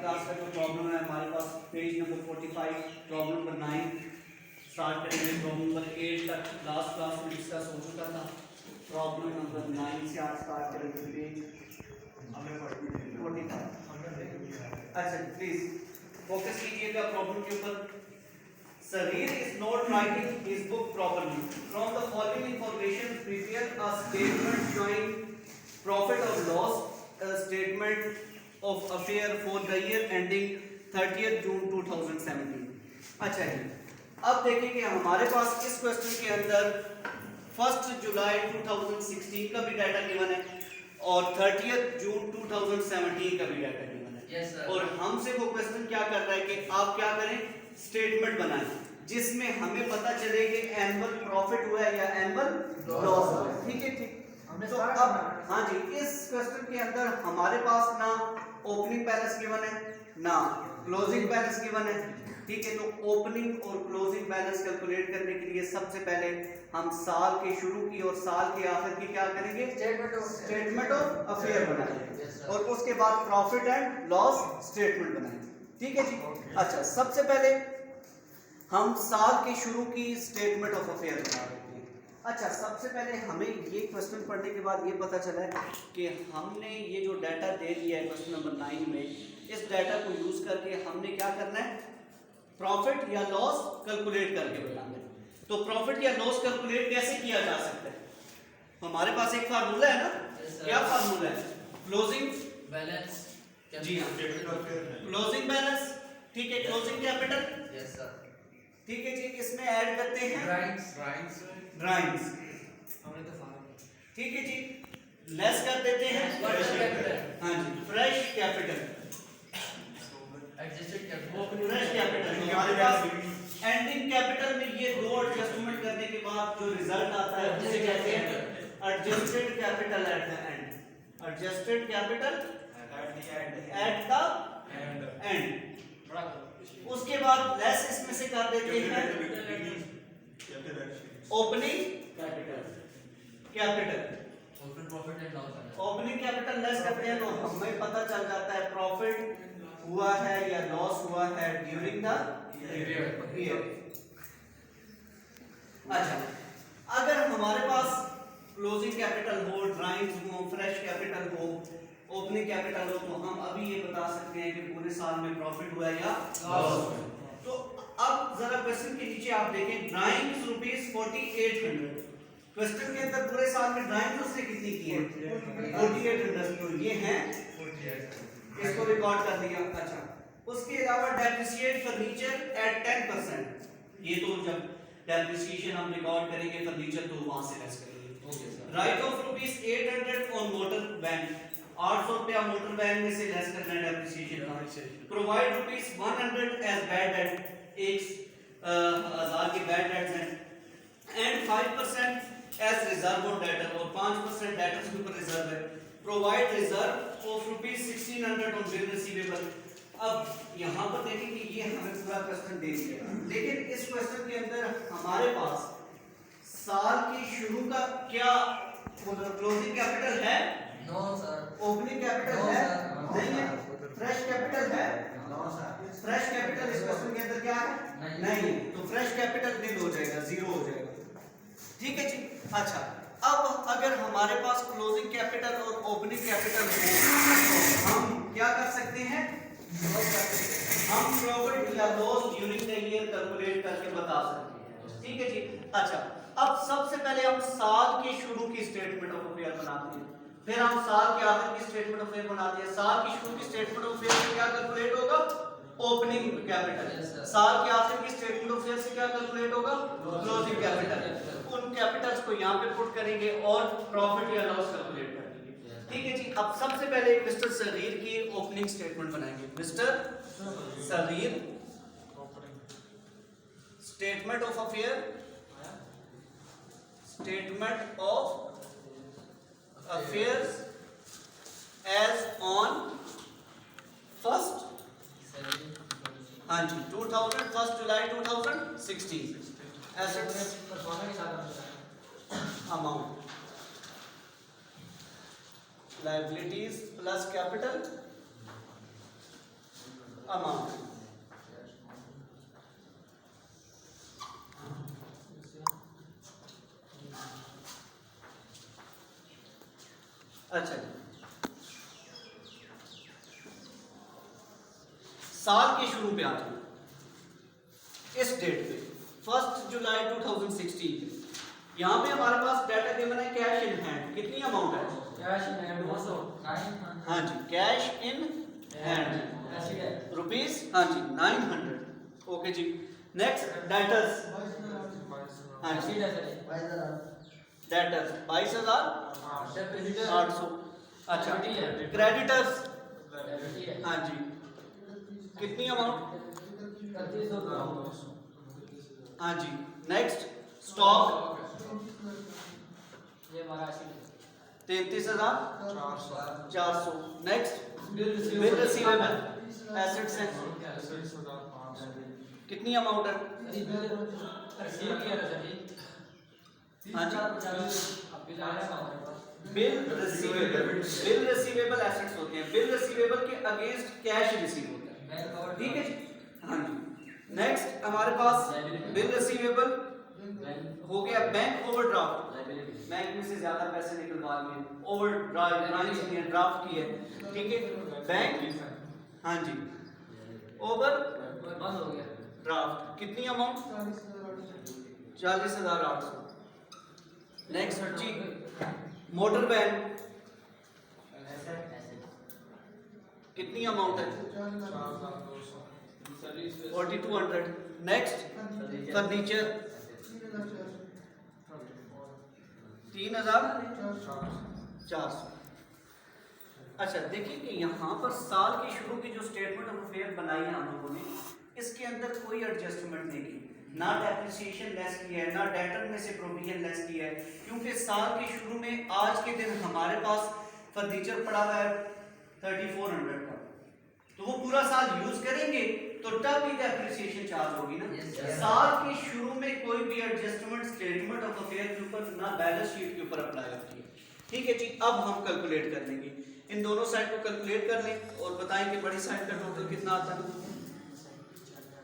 Class का जो problem है हमारे पास page number 45 problem number 9 start करेंगे। प्रॉब्लम नंबर 8 तक लास्ट क्लास में डिस्कस हो चुका था। प्रॉब्लम नंबर 9 से आज स्टार्ट करेंगे पेज 45। अच्छा प्लीज फोकस कीजिएगा प्रॉब्लम के ऊपर। Sarir is not writing his book properly. From the following information, prepare a statement showing profit or loss, a statement of affair for the year ending 30th June 2017. अच्छा जी, अब देखेंगे हमारे पास इस question के अंदर 1 जुलाई 2016 का भी डाटा गिवन है और 30th जून 2017 का भी डाटा गिवन है। Yes, sir. और हमसे वो क्वेश्चन क्या कर रहा है कि आप क्या करें, स्टेटमेंट बनाएं जिसमें हमें पता चले कि एनुअल प्रॉफिट हुआ है या एनुअल लॉस हुआ है। ठीक है, ठीक। तो अब हाँ जी, इस क्वेश्चन के अंदर हमारे पास ना ओपनिंग बैलेंस गिवन है ना क्लोजिंग बैलेंस गिवन है। ठीक है, तो ओपनिंग और क्लोजिंग बैलेंस कैलकुलेट करने के लिए सबसे पहले हम साल के शुरू की और साल के आखिर की क्या करेंगे, स्टेटमेंट ऑफ अफेयर बनाएंगे और उसके बाद प्रॉफिट एंड लॉस स्टेटमेंट बनाएंगे। ठीक है जी। अच्छा, सबसे पहले हम साल के शुरू की स्टेटमेंट ऑफ अफेयर बना लेते हैं। अच्छा, सबसे पहले हमें ये क्वेश्चन पढ़ने के बाद ये पता चला है कि हमने ये जो डाटा दे दिया है क्वेश्चन नंबर 9 में, इस डाटा को यूज करके हमने क्या करना है, प्रॉफिट या लॉस कैलकुलेट करके बताना है। तो प्रॉफिट या लॉस कैलकुलेट कैसे किया जा सकता है, हमारे पास एक फार्मूला है ना। क्या फार्मूला है, क्लोजिंग बैलेंस। जी हाँ, क्लोजिंग बैलेंस। ठीक है, क्लोजिंग कैपिटल। Yes sir. ठीक है जी, इसमें ऐड करते हैं ड्राइंग्स। हमने तो फार्मूला। ठीक है जी, लेस कर देते हैं फ्रेश कैपिटल। हाँ जी, fresh capital, adjusted capital. Fresh capital. हमारे पास एंडिंग कैपिटल में ये दो एडजस्टमेंट करने के बाद जो रिजल्ट आता है उसे कहते हैं adjusted capital at the end. Adjusted capital at the end. उसके बाद लेस इसमें से कर देते हैं opening capital. Profit and loss. Opening capital less करते हैं तो हमें पता चल जाता है प्रॉफिट हुआ है या लॉस हुआ है ड्यूरिंग द ईयर। अच्छा, अगर हमारे पास क्लोजिंग कैपिटल हो, ड्राइंग्स हो, फ्रेश कैपिटल हो, ओपनिंग कैपिटल हो, तो हम अभी ये बता सकते हैं कि पूरे साल में प्रॉफिट हुआ या लॉस। तो अब जरा क्वेश्चन के नीचे आप देखें, ड्राइंग्स ₹4800। क्वेश्चन के अंदर पूरे साल में ड्राइंग्स उसने कितनी की है, 4800। तो ये है, इसको रिकॉर्ड कर दिया। अच्छा, उसके अलावा डेप्रिसिएट फर्नीचर एट 10%। ये तो जब डेप्रिसिएशन हम रिकॉर्ड करेंगे फर्नीचर तो वहां से लेस करेंगे। Okay sir. Write off ₹800 on motor van. 800 रुपया मोटर वैन में से लेस करना है डेप्रिसिएशन का। प्रोवाइड ₹100 एज बैड डेट, 1000 की बैड डेट्स हैं and 5% as reserve on debtor और 5% डेटर्स के ऊपर रिजर्व है। Provide reserve of ₹1600 on bill receivable. अब यहाँ पर देखें कि ये हमें पूरा क्वेश्चन दे दिया, लेकिन इस क्वेश्चन के अंदर हमारे पास साल के शुरू का क्या क्लोजिंग कैपिटल है, नो सर। ओपनिंग कैपिटल है नहीं है, फ्रेश कैपिटल है, फ्रेश कैपिटल इस क्वेश्चन के अंदर क्या है, नहीं है। तो फ्रेश कैपिटल नील हो जाएगा, जीरो हो जाएगा। ठीक है जी। अच्छा, अब अगर हमारे पास क्लोजिंग कैपिटल और ओपनिंग कैपिटल हो तो हम क्या कर सकते हैं, हम प्रॉफिट या loss during the year calculate करके बता सकते हैं। ठीक है जी। अच्छा, अब सबसे पहले हम साल के शुरू की स्टेटमेंट ऑफ अफेयर बनाते हैं, फिर हम साल के आखिर की स्टेटमेंट ऑफ अफेयर बनाते हैं। साल की शुरू की स्टेटमेंट ऑफ अफेयर से क्या कैलकुलेट होगा, ओपनिंग कैपिटल। साल के आखिर की स्टेटमेंट ऑफ अफेयर से क्या कैलकुलेट होगा, क्लोजिंग कैपिटल। उन कैपिटल्स को यहाँ पे पुट करेंगे और प्रॉफिट या लॉस कैलकुलेट करेंगे। ठीक है जी। अब सबसे पहले मिस्टर सरीर की ओपनिंग स्टेटमेंट बनाएंगे। Mister Sarir statement of affair, statement of affairs as on first, हाँ जी, 1 जुलाई 2016। Assets amount, liabilities plus capital amount. अच्छा, साल के शुरू पे आते हैं, इस डेट पे 1 जुलाई 2016 पे यहाँ पे हमारे पास डाटा गिवन है कैश इन हैंड। कितनी अमाउंट है? कैश इन हैंड 200 हाँ जी, कैश इन हैंड रुपीज, हाँ जी 900। ओके जी, नेक्स्ट डेटर्स। हाँ जी, डेटर्स 22,800। अच्छा, क्रेडिटर्स, हाँ जी कितनी अमाउंट? हाँ जी, next stock 33,400। Next bill receivable assets हैं, कितनी अमाउंट है? हाँ जी, बिल रिसीवेबल एसेट्स होते हैं, बिल रिसीवेबल के अगेंस्ट कैश रिसीव होता है, ठीक है जी। हाँ जी, नेक्स्ट हमारे पास बिल रिसीवेबल हो गया। बैंक ओवरड्राफ्ट, बैंक में से ज्यादा पैसे निकलवा लिए, ड्राफ्ट की है, ठीक है। बैंक, हाँ जी ओवर ड्राफ्ट कितनी अमाउंट? 40,800। नेक्स्ट जी मोटर वैन, कितनी अमाउंट है? 4200। Next furniture 3,400। अच्छा, देखिए कि यहाँ पर साल के शुरू की जो स्टेटमेंट ऑफ अफेयर बनाई है हम लोगों ने, इसके अंदर कोई एडजस्टमेंट नहीं की, ना डेप्रिसिएशन लेस किया है, ना डेटर में से प्रोविजन लेस किया है, क्योंकि साल के शुरू में आज के दिन हमारे पास फर्नीचर पड़ा हुआ है 3400 का, तो वो पूरा साल यूज करेंगे तो तब ही डेप्रिसिएशन चार्ज होगी ना। साल के शुरू में कोई भी एडजस्टमेंट स्टेटमेंट ऑफ अफेयर के ऊपर ना बैलेंस शीट के ऊपर अप्लाई होती है, ठीक है जी। अब हम कैलकुलेट कर लेंगे, इन दोनों साइड को कैलकुलेट कर लें और बताएं कि बड़ी साइड का टोटल कितना आता है।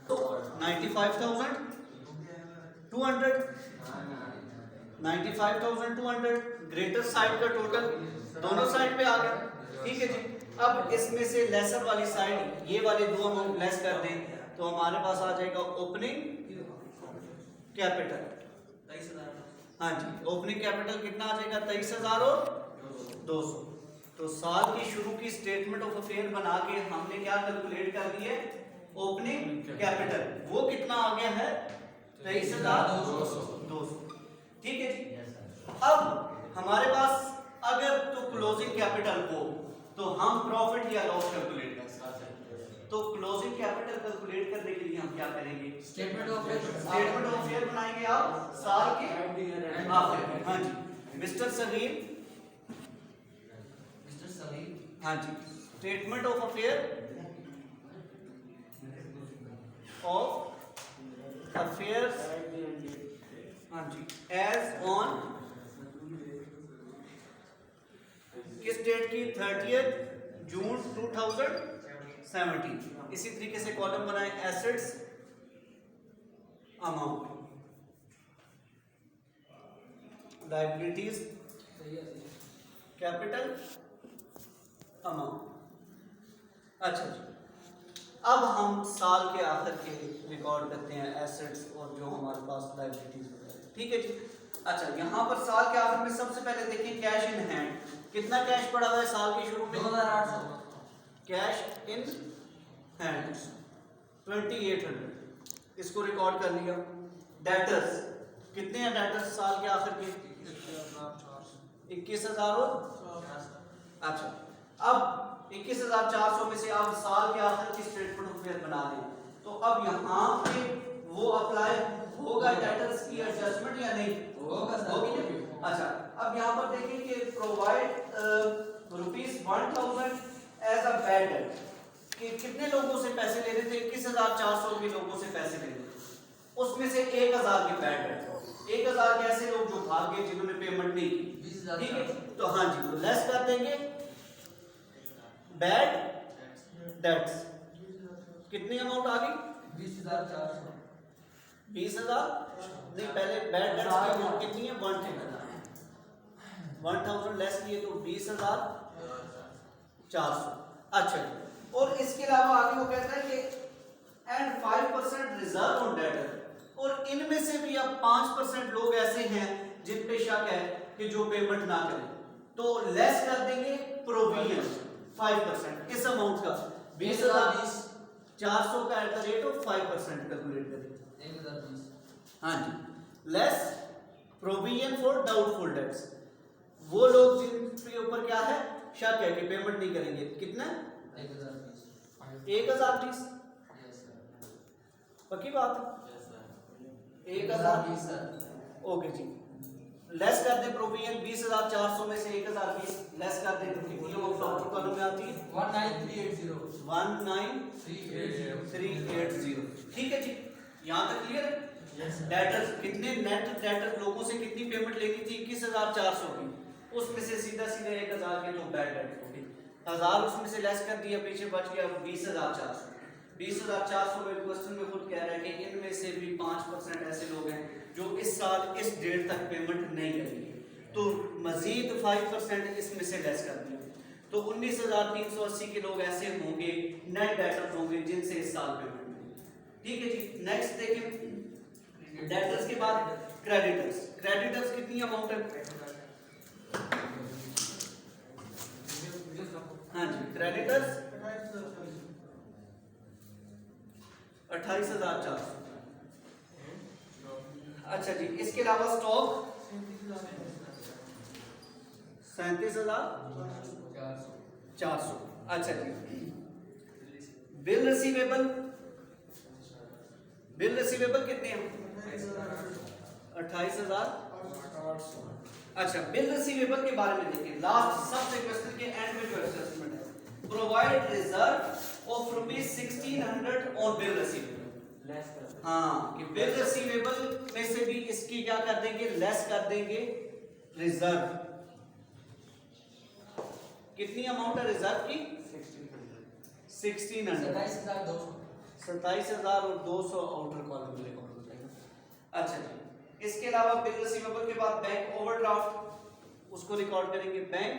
तो 95,200, 95,200 ग्रेटर साइड का टोटल दोनों साइड पे आ गया, ठीक है जी। अब इसमें से लेसर वाली साइड, ये वाले दो अमाउंट लेस कर दें तो हमारे पास आ जाएगा ओपनिंग कैपिटल। हाँ जी, ओपनिंग कैपिटल कितना आ जाएगा? 23,200। तो साल की शुरू की स्टेटमेंट ऑफ अफेयर बना के हमने क्या कैलकुलेट कर दी है? ओपनिंग कैपिटल, वो कितना आ गया है? 23,200, ठीक है जी। अब हमारे पास अगर तो क्लोजिंग कैपिटल हो तो हम प्रॉफिट या लॉस कैलकुलेट कर सकते हैं। तो क्लोजिंग कैपिटल कैलकुलेट करने के लिए हम क्या करेंगे? स्टेटमेंट ऑफ अफेयर बनाएंगे आप साल के आखिर में। हाँ जी, मिस्टर सलीम, हाँ जी, स्टेटमेंट ऑफ अफेयर हाँ जी एज ऑन किस डेट की? 30 जून 2017। इसी तरीके से कॉलम बनाए assets amount, liabilities capital amount. अच्छा जी, अब हम साल के आखिर के रिकॉर्ड करते हैं एसेट्स और जो हमारे पास लायबिलिटीज वगैरह, ठीक है जी। अच्छा, यहाँ पर साल के आखिर में सबसे पहले देखिए कैश इन हैंड, कितना कैश पड़ा हुआ है साल के शुरू में? 2,800। कैश इन हैंड 2,800, इसको रिकॉर्ड कर लिया। डेटर्स कितने हैं? डेटर्स साल के आखिर के 21,000। अच्छा, अब 21,400 में से आप साल के आखिर की स्टेटमेंट ऑफ अफेयर बना दें तो अब यहाँ पे वो अप्लाई होगा डेटर्स की एडजस्टमेंट या नहीं होगी ना? अच्छा, अब यहाँ पर देखिए कि provide ₹1,000 as a bad debt, कि कितने लोगों से पैसे ले रहे थे? 21,400 के लोगों से पैसे ले रहे थे, उसमें से 1,000 की बैड डेट, 1,000 के ऐसे लोग जो भाग गए जिन्होंने पेमेंट नहीं की, ठीक है। तो हाँ जी, तो लेस कर देंगे बैड डेट्स, कितनी अमाउंट आ गई? 20,400 20,000 नहीं, पहले बैड डेट्स की अमाउंट कितनी है? 1,000 लेस किए तो 20,400। अच्छा जी, और इसके अलावा आगे वो कहता है कि एंड 5% रिजर्व ऑन डेटर, और इनमें से भी अब 5% लोग ऐसे हैं जिन पे शक है कि जो पेमेंट ना करें, तो लेस कर देंगे प्रोविजन 5% इस अमाउंट का 20,400 का at the rate of 5% calculate करेंगे। 1,020 हाँ जी, less provision for doubtful debts, वो लोग जिनके ऊपर क्या है शक है कि पेमेंट नहीं करेंगे, कितना? 1,020। यस सर पक्की बात है? 1,020 सर ओके जी, लेस कर दें प्रोविजन 20,400 में से 1,020 लेस कर दें तो कितनी अमाउंट आउटर कॉलम में आती है? 19380 19380। ठीक है जी, यहाँ तक क्लियर है? डेटर्स कितने, नेट डेटर लोगों से कितनी पेमेंट लेनी थी? 21,400 की, उसमें से सीधा 1,000 के तो बैड डेट हो गई, 1,000 उसमें से लेस कर दिया, पीछे बच गया 20,400। 20,400 में क्वेश्चन में खुद कह रहा है कि इनमें से भी 5% ऐसे लोग हैं जो इस साल इस डेट तक पेमेंट नहीं करेंगे, तो मजीद 5% इसमें से लेस कर दिया, तो 19,380 के लोग ऐसे होंगे नेट डेटर होंगे जिनसे इस साल पेमेंट नहीं। ठीक है जी, नेक्स्ट देखें डेटर्स के बाद क्रेडिटर्स। क्रेडिटर्स कितनी अमाउंट है? हाँ जी, क्रेडिटर्स 28,400। अच्छा जी, इसके अलावा स्टॉक 37,400। अच्छा जी, बिल रिसीवेबल कितने हैं? 28,800। अच्छा, बिल रिसीवेबल के बारे में देखिए, लास्ट सबसे क्वेश्चन के एंड में जो असेसमेंट है, provide reserve of ₹1,600 on bill receivable. हाँ, कि बिल रिसीवेबल में से भी इसकी क्या कर देंगे? लेस कर देंगे रिजर्व। कितनी अमाउंट है रिजर्व की? 1,600। 27,200 आउटर कॉलम में रिकॉर्ड हो जाएगा। अच्छा जी, इसके अलावा बिल रिसीवेबल के बाद बैंक ओवरड्राफ्ट, उसको रिकॉर्ड करेंगे बैंक।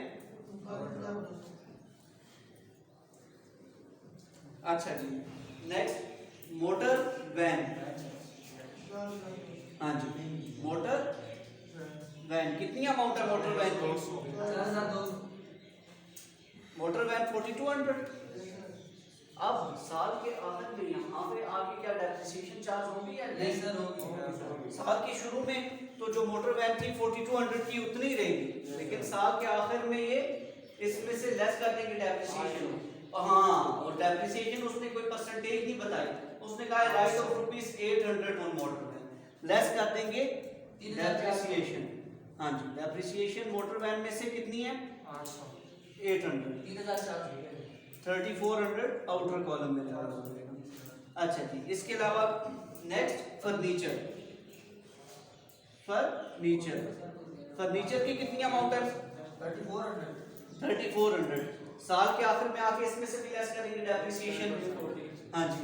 अच्छा जी, नेक्स्ट मोटर वैन। हाँ जी, मोटर वैन कितनी अमाउंट है? मोटर वैन की मोटर वैन 4,200। अब साल के आखिर में यहाँ पे आगे क्या डेप्रिसिएशन चार्ज होगी या नहीं? सर होगी। साल के शुरू में तो जो मोटर वैन थी 4,200 की उतनी रहेगी, लेकिन साल के आखिर में ये इसमें से लेस कर देंगे डेप्रिसिएशन। हाँ, और डेप्रिसिएशन उसने कोई परसेंटेज नहीं बताई, उसने कहा write off ₹800 on motor van, less कर देंगे डेप्रिसिएशन। हाँ जी, डेप्रिसिएशन मोटर वैन में से कितनी है? 800। 3,400 आउटर कॉलम में लगा हुआ है। अच्छा जी, इसके अलावा नेक्स्ट फर्नीचर की कितनी अमाउंट है? 3,400। साल के आखिर में आके इसमें से भी लेस करेंगे डेप्रिसिएशन। हाँ जी,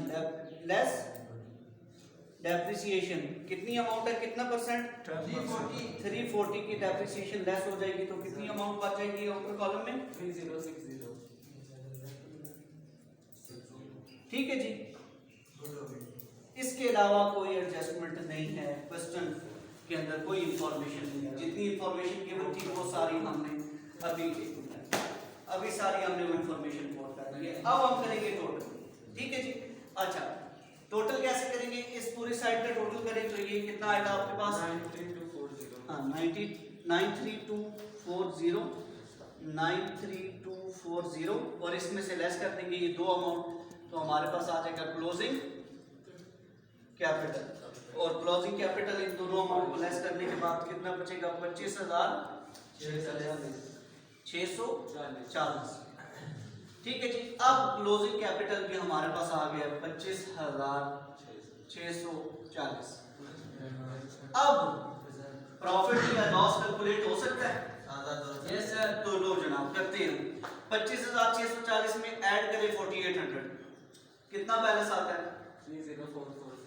लेस डेप्रिसिएशन कितनी अमाउंट है? कितना परसेंट? 340 की डेप्रिसिएशन लेस हो जाएगी, तो कितनी अमाउंट बच जाएगी आउटर कॉलम में? 3060। ठीक है जी, इसके अलावा कोई एडजस्टमेंट नहीं है, क्वेश्चन के अंदर कोई इंफॉर्मेशन नहीं है, जितनी इंफॉर्मेशन गिवन थी वो सारी हमने अभी सारी हमने वो इंफॉर्मेशन नोट कर ली है। अब हम करेंगे टोटल। ठीक है जी, अच्छा टोटल कैसे करेंगे? इस पूरी साइड का टोटल करें तो ये कितना आएगा आपके पास? 93240 और इसमें से लेस कर देंगे ये दो अमाउंट, तो हमारे पास आ जाएगा क्लोजिंग कैपिटल, और क्लोजिंग कैपिटल इन दोनों अमाउंट को लेस करने के बाद कितना बचेगा? 25,640। ठीक है जी, अब क्लोजिंग कैपिटल भी हमारे पास आ गया 25,640। अब प्रॉफिट या लॉस कैलकुलेट हो सकता है? Yes sir. तो लो जनाब करते हैं। 25,640 में ऐड करें 4,800, कितना बैलेंस आता है? 30440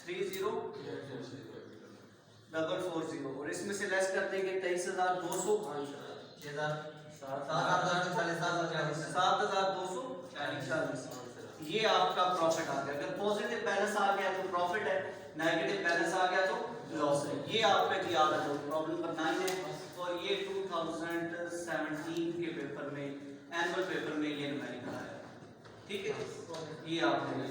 30,440 और इसमें से लेस कर देंगे 23,200 7,240 ये आपका प्रॉफिट आ गया। अगर पॉजिटिव बैलेंस आ गया तो प्रॉफिट है, नेगेटिव बैलेंस आ गया तो लॉस है। ये आपका जी याद है, प्रॉब्लम नंबर 9 है और ये 2017 के पेपर में, एनुअल पेपर में ये न्यूमेरिकल आया। ठीक है, ये आपने